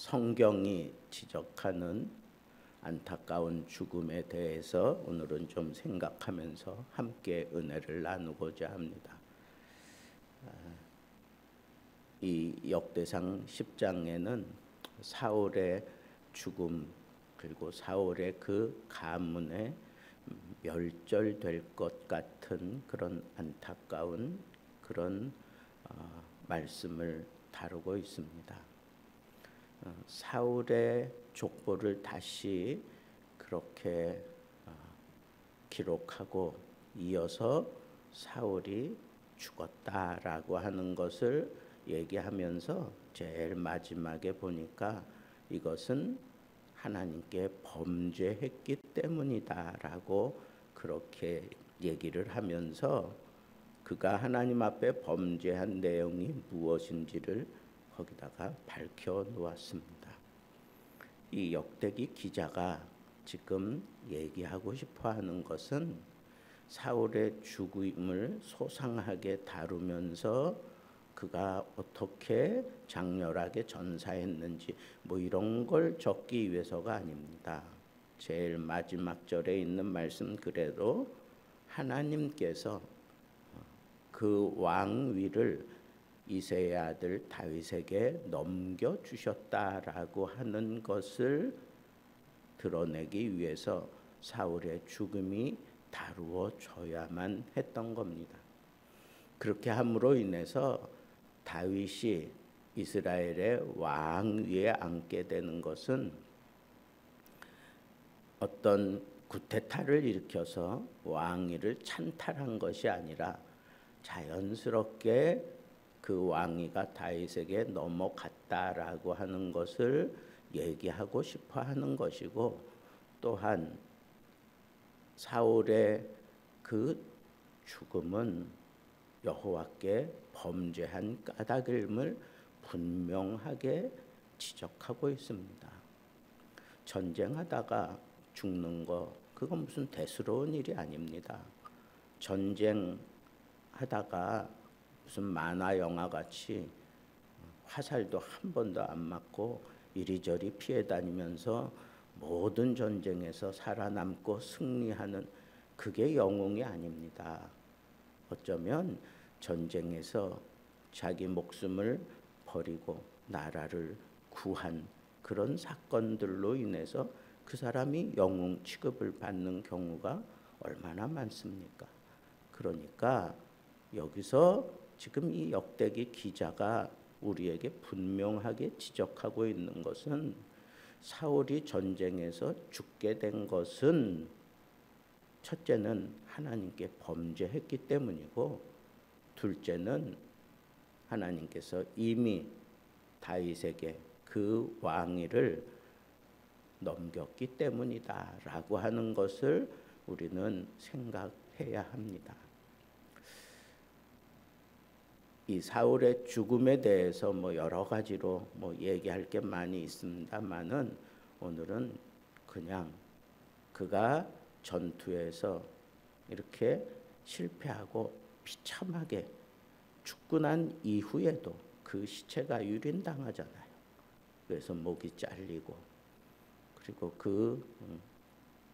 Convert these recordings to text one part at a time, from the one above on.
성경이 지적하는 안타까운 죽음에 대해서 오늘은 좀 생각하면서 함께 은혜를 나누고자 합니다. 이 역대상 10장에는 사울의 죽음 그리고 사울의 그 가문에 멸절될 것 같은 그런 안타까운 그런 말씀을 다루고 있습니다. 사울의 족보를 다시 그렇게 기록하고 이어서 사울이 죽었다라고 하는 것을 얘기하면서 제일 마지막에 보니까 이것은 하나님께 범죄했기 때문이다라고 그렇게 얘기를 하면서 그가 하나님 앞에 범죄한 내용이 무엇인지를 거기다가 밝혀 놓았습니다. 이 역대기 기자가 지금 얘기하고 싶어 하는 것은 사울의 죽음을 소상하게 다루면서 그가 어떻게 장렬하게 전사했는지 뭐 이런 걸 적기 위해서가 아닙니다. 제일 마지막 절에 있는 말씀 그대로 하나님께서 그 왕위를 이새의 아들 다윗에게 넘겨주셨다라고 하는 것을 드러내기 위해서 사울의 죽음이 다루어져야만 했던 겁니다. 그렇게 함으로 인해서 다윗이 이스라엘의 왕위에 앉게 되는 것은 어떤 구테타를 일으켜서 왕위를 찬탈한 것이 아니라 자연스럽게 그 왕위가 다윗에게 넘어갔다라고 하는 것을 얘기하고 싶어 하는 것이고, 또한 사울의 그 죽음은 여호와께 범죄한 까닭임을 분명하게 지적하고 있습니다. 전쟁하다가 죽는 거 그건 무슨 대수로운 일이 아닙니다. 전쟁하다가 무슨 만화 영화 같이 화살도 한 번도 안 맞고 이리저리 피해 다니면서 모든 전쟁에서 살아남고 승리하는 그게 영웅이 아닙니다. 어쩌면 전쟁에서 자기 목숨을 버리고 나라를 구한 그런 사건들로 인해서 그 사람이 영웅 취급을 받는 경우가 얼마나 많습니까? 그러니까 여기서 지금 이 역대기 기자가 우리에게 분명하게 지적하고 있는 것은 사울이 전쟁에서 죽게 된 것은 첫째는 하나님께 범죄했기 때문이고, 둘째는 하나님께서 이미 다윗에게 그 왕위를 넘겼기 때문이다라고 하는 것을 우리는 생각해야 합니다. 이 사울의 죽음에 대해서 뭐 여러 가지로 뭐 얘기할 게 많이 있습니다만은 오늘은 그냥 그가 전투에서 이렇게 실패하고 비참하게 죽고 난 이후에도 그 시체가 유린당하잖아요. 그래서 목이 잘리고, 그리고 그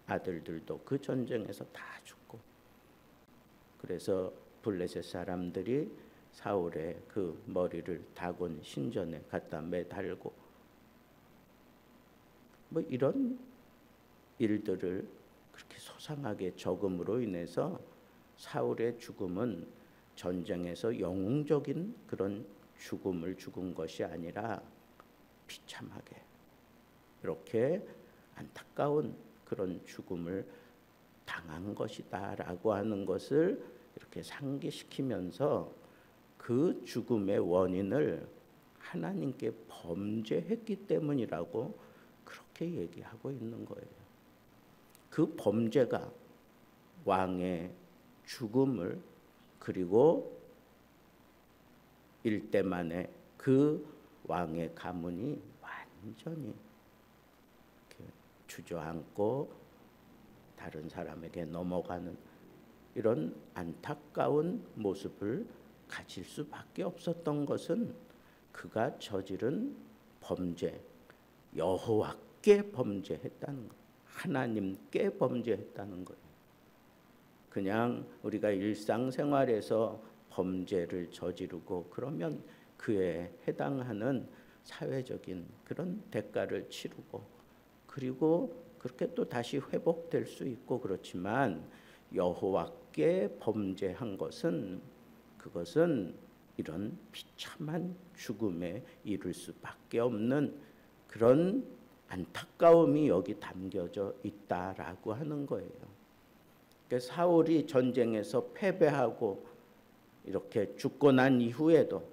아들들도 그 전쟁에서 다 죽고, 그래서 블레셋 사람들이 사울의 그 머리를 다곤 신전에 갖다 매달고 뭐 이런 일들을 그렇게 소상하게 적음으로 인해서 사울의 죽음은 전쟁에서 영웅적인 그런 죽음을 죽은 것이 아니라 비참하게 이렇게 안타까운 그런 죽음을 당한 것이다라고 하는 것을 이렇게 상기시키면서 그 죽음의 원인을 하나님께 범죄했기 때문이라고 그렇게 얘기하고 있는 거예요. 그 범죄가 왕의 죽음을 그리고 일대 만에 그 왕의 가문이 완전히 주저앉고 다른 사람에게 넘어가는 이런 안타까운 모습을 가질 수밖에 없었던 것은 그가 저지른 범죄, 여호와께 범죄했다는 거예요. 하나님께 범죄했다는 거예요. 그냥 우리가 일상생활에서 범죄를 저지르고 그러면 그에 해당하는 사회적인 그런 대가를 치르고 그리고 그렇게 또 다시 회복될 수 있고 그렇지만 여호와께 범죄한 것은 그것은 이런 비참한 죽음에 이를 수밖에 없는 그런 안타까움이 여기 담겨져 있다라고 하는 거예요. 그러니까 사울이 전쟁에서 패배하고 이렇게 죽고 난 이후에도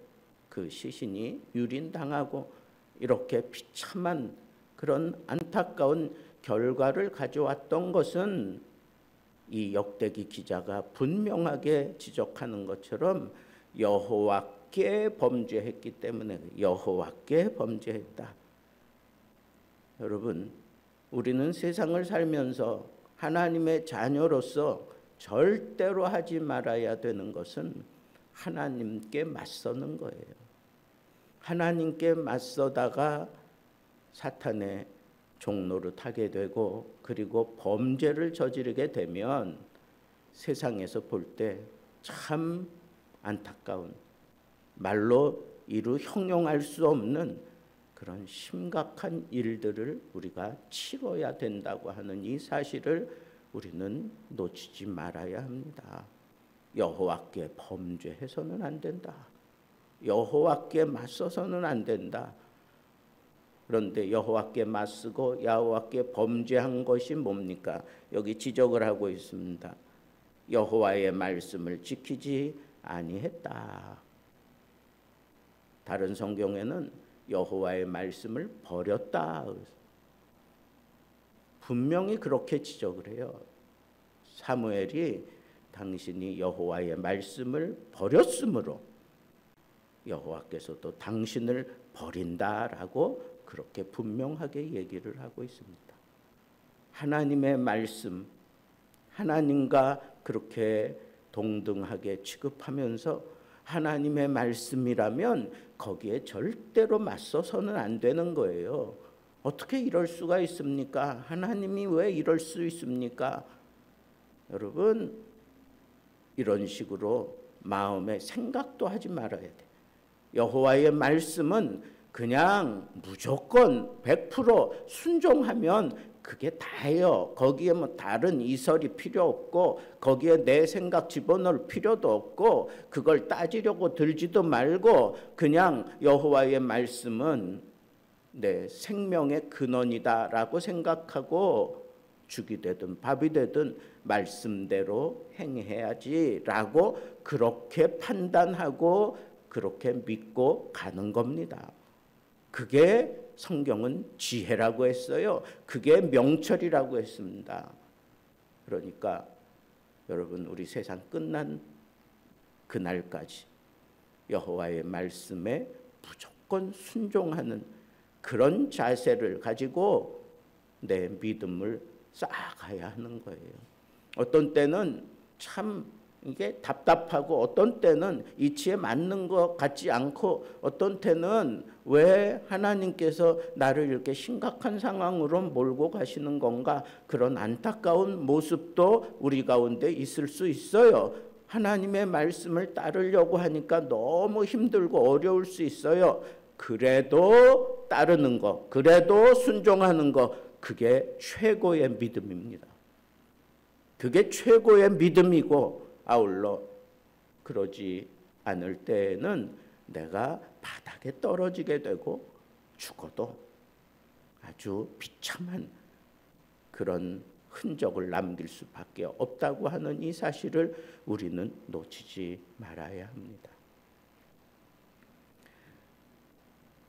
그 시신이 유린당하고 이렇게 비참한 그런 안타까운 결과를 가져왔던 것은 이 역대기 기자가 분명하게 지적하는 것처럼 여호와께 범죄했기 때문에 여호와께 범죄했다. 여러분, 우리는 세상을 살면서 하나님의 자녀로서 절대로 하지 말아야 되는 것은 하나님께 맞서는 거예요. 하나님께 맞서다가 사탄의 종로를 타게 되고 그리고 범죄를 저지르게 되면 세상에서 볼 때 참 안타까운 말로 이루 형용할 수 없는 그런 심각한 일들을 우리가 치러야 된다고 하는 이 사실을 우리는 놓치지 말아야 합니다. 여호와께 범죄해서는 안 된다. 여호와께 맞서서는 안 된다. 그런데 여호와께 맞서고 여호와께 범죄한 것이 뭡니까? 여기 지적을 하고 있습니다. 여호와의 말씀을 지키지 아니했다. 다른 성경에는 여호와의 말씀을 버렸다. 분명히 그렇게 지적을 해요. 사무엘이 당신이 여호와의 말씀을 버렸으므로 여호와께서도 당신을 버린다라고 그렇게 분명하게 얘기를 하고 있습니다. 하나님의 말씀, 하나님과 그렇게 동등하게 취급하면서 하나님의 말씀이라면 거기에 절대로 맞서서는 안 되는 거예요. 어떻게 이럴 수가 있습니까? 하나님이 왜 이럴 수 있습니까? 여러분, 이런 식으로 마음에 생각도 하지 말아야 돼. 여호와의 말씀은 그냥 무조건 100% 순종하면 그게 다예요. 거기에 뭐 다른 이설이 필요 없고 거기에 내 생각 집어넣을 필요도 없고 그걸 따지려고 들지도 말고 그냥 여호와의 말씀은 내 생명의 근원이다라고 생각하고 죽이 되든 밥이 되든 말씀대로 행해야지라고 그렇게 판단하고 그렇게 믿고 가는 겁니다. 그게 성경은 지혜라고 했어요. 그게 명철이라고 했습니다. 그러니까 여러분, 우리 세상 끝난 그날까지 여호와의 말씀에 무조건 순종하는 그런 자세를 가지고 내 믿음을 쌓아가야 하는 거예요. 어떤 때는 참 이게 답답하고 어떤 때는 이치에 맞는 것 같지 않고 어떤 때는 왜 하나님께서 나를 이렇게 심각한 상황으로 몰고 가시는 건가, 그런 안타까운 모습도 우리 가운데 있을 수 있어요. 하나님의 말씀을 따르려고 하니까 너무 힘들고 어려울 수 있어요. 그래도 따르는 거, 그래도 순종하는 거, 그게 최고의 믿음입니다. 그게 최고의 믿음이고, 아울러 그러지 않을 때에는 내가 바닥에 떨어지게 되고 죽어도 아주 비참한 그런 흔적을 남길 수밖에 없다고 하는 이 사실을 우리는 놓치지 말아야 합니다.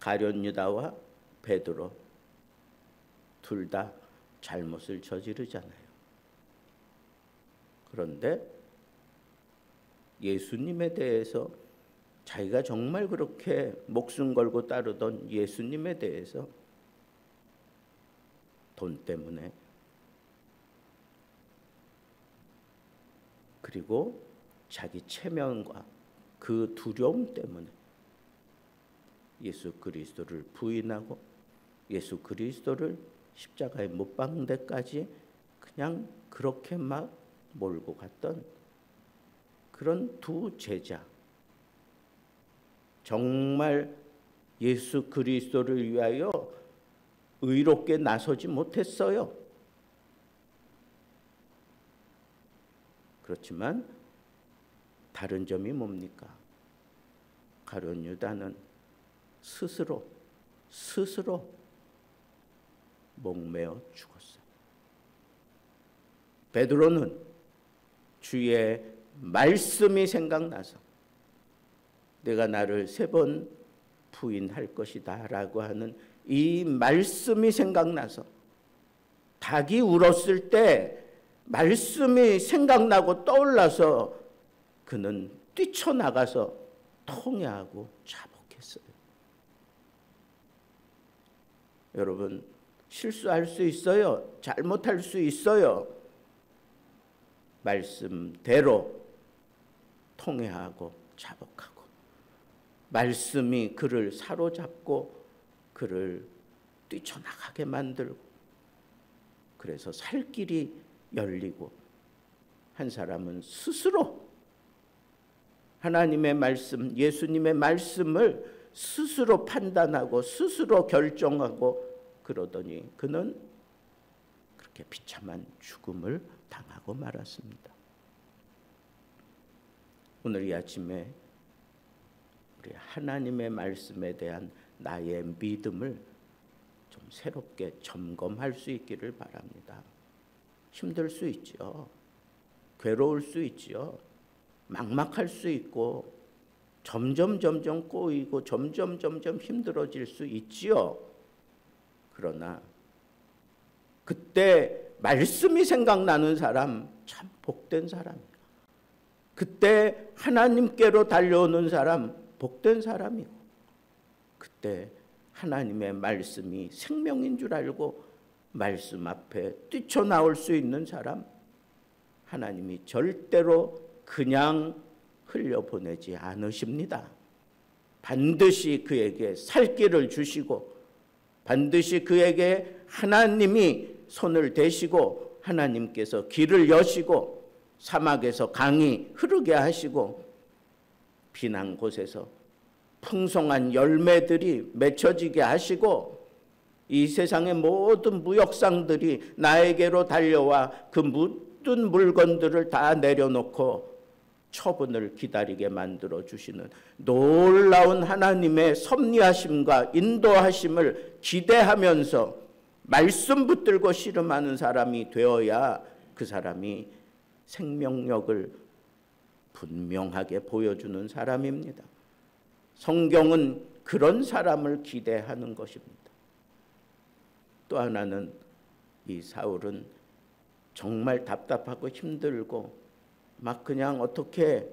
가룟 유다와 베드로 둘 다 잘못을 저지르잖아요. 그런데 예수님에 대해서, 자기가 정말 그렇게 목숨 걸고 따르던 예수님에 대해서 돈 때문에, 그리고 자기 체면과 그 두려움 때문에 예수 그리스도를 부인하고 예수 그리스도를 십자가에 못 박는 데까지 그냥 그렇게 막 몰고 갔던 그런 두 제자, 정말 예수 그리스도를 위하여 의롭게 나서지 못했어요. 그렇지만 다른 점이 뭡니까? 가룟 유다는 스스로 목매어 죽었어요. 베드로는 주의 말씀이 생각나서 내가 나를 3번 부인할 것이다 라고 하는 이 말씀이 생각나서, 닭이 울었을 때 말씀이 생각나고 떠올라서 그는 뛰쳐나가서 통회하고 자복했어요. 여러분, 실수할 수 있어요. 잘못할 수 있어요. 말씀대로 통회하고 자복하고, 말씀이 그를 사로잡고 그를 뛰쳐나가게 만들고, 그래서 살 길이 열리고, 한 사람은 스스로 하나님의 말씀, 예수님의 말씀을 스스로 판단하고 스스로 결정하고 그러더니 그는 그렇게 비참한 죽음을 당하고 말았습니다. 오늘 이 아침에 우리 하나님의 말씀에 대한 나의 믿음을 좀 새롭게 점검할 수 있기를 바랍니다. 힘들 수 있죠. 괴로울 수 있죠. 막막할 수 있고 점점 꼬이고 점점 힘들어질 수 있지요. 그러나 그때 말씀이 생각나는 사람 참 복된 사람이에요. 그때 하나님께로 달려오는 사람 복된 사람이고, 그때 하나님의 말씀이 생명인 줄 알고 말씀 앞에 뛰쳐나올 수 있는 사람, 하나님이 절대로 그냥 흘려보내지 않으십니다. 반드시 그에게 살 길을 주시고, 반드시 그에게 하나님이 손을 대시고 하나님께서 길을 여시고 사막에서 강이 흐르게 하시고 비난 곳에서 풍성한 열매들이 맺혀지게 하시고, 이 세상의 모든 무역상들이 나에게로 달려와 그 모든 물건들을 다 내려놓고 처분을 기다리게 만들어 주시는 놀라운 하나님의 섭리하심과 인도하심을 기대하면서 말씀 붙들고 씨름하는 사람이 되어야 그 사람이 생명력을 분명하게 보여주는 사람입니다. 성경은 그런 사람을 기대하는 것입니다. 또 하나는, 이 사울은 정말 답답하고 힘들고 막 그냥 어떻게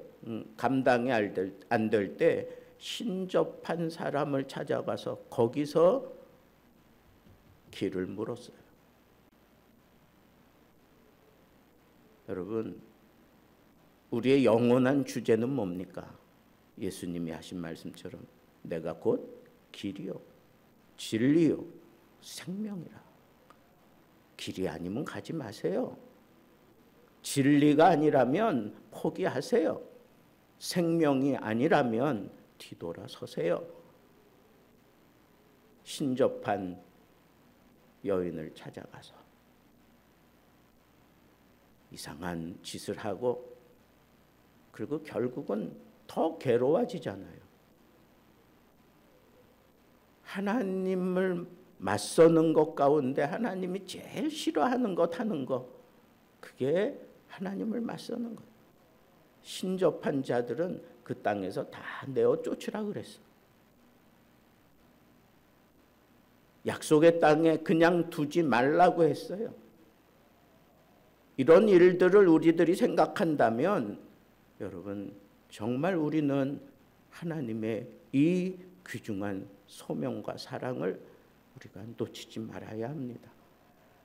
감당이 안 될 때 신접한 사람을 찾아가서 거기서 길을 물었어요. 여러분, 우리의 영원한 주제는 뭡니까? 예수님이 하신 말씀처럼 내가 곧 길이요 진리요 생명이라. 길이 아니면 가지 마세요. 진리가 아니라면 포기하세요. 생명이 아니라면 뒤돌아서세요. 신접한 여인을 찾아가서 이상한 짓을 하고, 그리고 결국은 더 괴로워지잖아요. 하나님을 맞서는 것 가운데 하나님이 제일 싫어하는 것 하는 거, 그게 하나님을 맞서는 거예요. 신접한 자들은 그 땅에서 다 내어 쫓으라 그랬어. 약속의 땅에 그냥 두지 말라고 했어요. 이런 일들을 우리들이 생각한다면 여러분, 정말 우리는 하나님의 이 귀중한 소명과 사랑을 우리가 놓치지 말아야 합니다.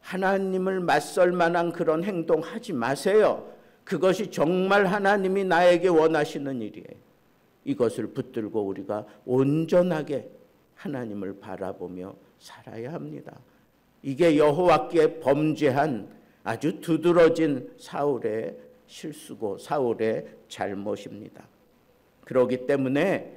하나님을 맞설 만한 그런 행동하지 마세요. 그것이 정말 하나님이 나에게 원하시는 일이에요. 이것을 붙들고 우리가 온전하게 하나님을 바라보며 살아야 합니다. 이게 여호와께 범죄한 아주 두드러진 사울의 실수고 사울의 잘못입니다. 그렇기 때문에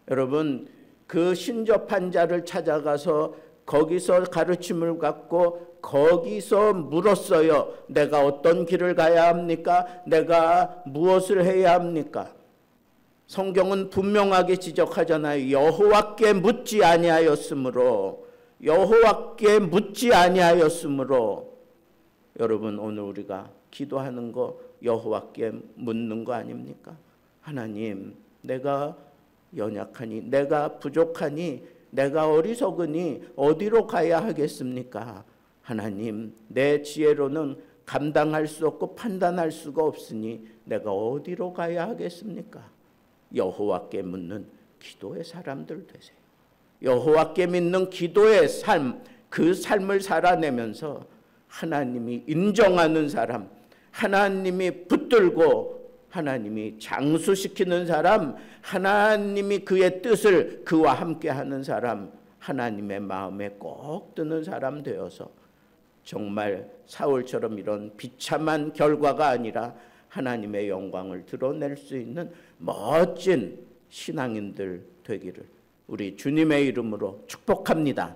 여러분 그 신접한 자를 찾아가서 거기서 가르침을 갖고 거기서 물었어요. 내가 어떤 길을 가야 합니까? 내가 무엇을 해야 합니까? 성경은 분명하게 지적하잖아요. 여호와께 묻지 아니하였으므로 여호와께 묻지 아니하였으므로 여러분 오늘 우리가 기도하는 거 여호와께 묻는 거 아닙니까? 하나님 내가 연약하니 내가 부족하니 내가 어리석으니 어디로 가야 하겠습니까? 하나님 내 지혜로는 감당할 수 없고 판단할 수가 없으니 내가 어디로 가야 하겠습니까? 여호와께 묻는 기도의 사람들 되세요. 여호와께 믿는 기도의 삶, 그 삶을 살아내면서 하나님이 인정하는 사람, 하나님이 붙들고 하나님이 장수시키는 사람, 하나님이 그의 뜻을 그와 함께하는 사람, 하나님의 마음에 꼭 드는 사람 되어서 정말 사울처럼 이런 비참한 결과가 아니라 하나님의 영광을 드러낼 수 있는 멋진 신앙인들 되기를 우리 주님의 이름으로 축복합니다.